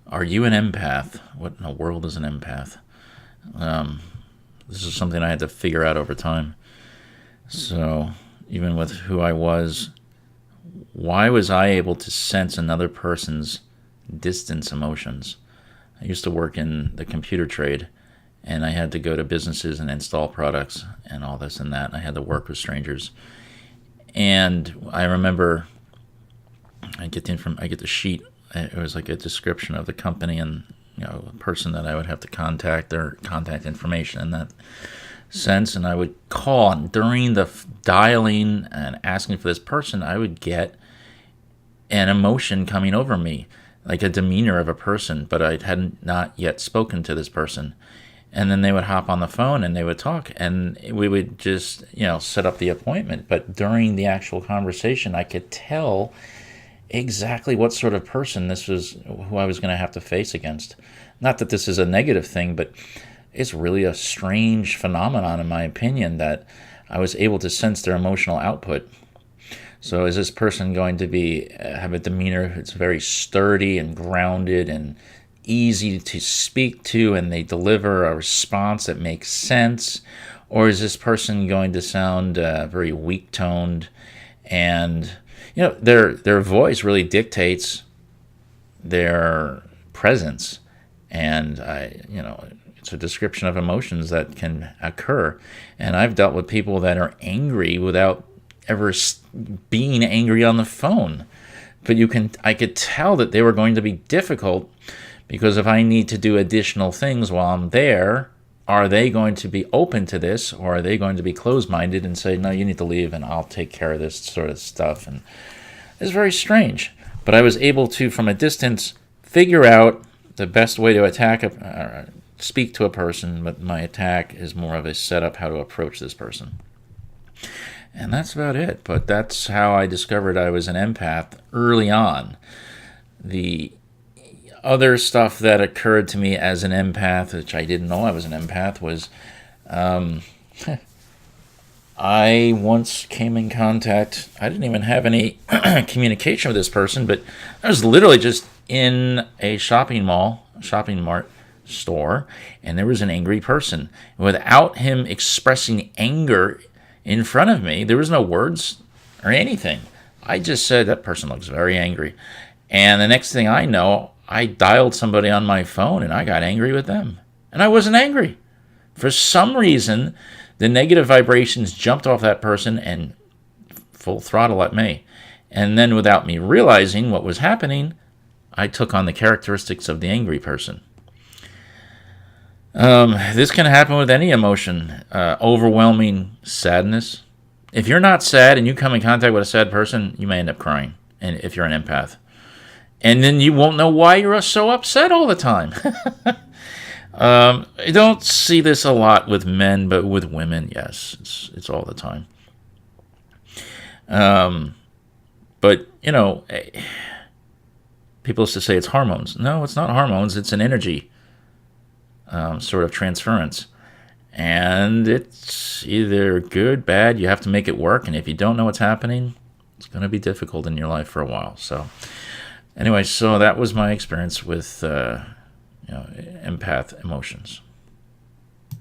Are you an empath? What in the world is an empath? Um, this is something I had to figure out over time. So, even with who I was, why was I able to sense another person's distance emotions? I used to work in the computer trade, and I had to go to businesses and install products and all this and that. I had to work with strangers. And I remember I get the sheet. It was like a description of the company and the person that I would have to contact, their contact information in that sense. And I would call, and during the dialing and asking for this person, I would get an emotion coming over me, like a demeanor of a person, but I hadn't not yet spoken to this person. And then they would hop on the phone and they would talk, and we would just set up the appointment. But during the actual conversation, I could tell exactly what sort of person this was, who I was going to have to face against. Not that this is a negative thing, but it's really a strange phenomenon, in my opinion, that I was able to sense their emotional output. So is this person going to be have a demeanor that's very sturdy and grounded and easy to speak to, and they deliver a response that makes sense? Or is this person going to sound very weak-toned, and their voice really dictates their presence, and it's a description of emotions that can occur. And I've dealt with people that are angry without ever being angry on the phone, but I could tell that they were going to be difficult, because if I need to do additional things while I'm there, are they going to be open to this, or are they going to be closed-minded and say, no, you need to leave and I'll take care of this sort of stuff? And it's very strange. But I was able to, from a distance, figure out the best way to speak to a person, but my attack is more of a setup how to approach this person. And that's about it. But that's how I discovered I was an empath early on. The other stuff that occurred to me as an empath, which I didn't know I was an empath, was I once came in contact. I didn't even have any communication with this person, but I was literally just in a shopping mart store, and there was an angry person. Without him expressing anger in front of me, there was no words or anything. I just said, that person looks very angry. And the next thing I know, I dialed somebody on my phone and I got angry with them. And I wasn't angry. For some reason, the negative vibrations jumped off that person and full throttle at me. And then without me realizing what was happening, I took on the characteristics of the angry person. This can happen with any emotion. Overwhelming sadness. If you're not sad and you come in contact with a sad person, you may end up crying. And if you're an empath. And then you won't know why you're so upset all the time. I don't see this a lot with men, but with women, yes, it's all the time. But people used to say it's hormones. No, it's not hormones. It's an energy sort of transference, and it's either good, bad. You have to make it work, and if you don't know what's happening, it's going to be difficult in your life for a while. So. Anyway, so that was my experience with empath emotions.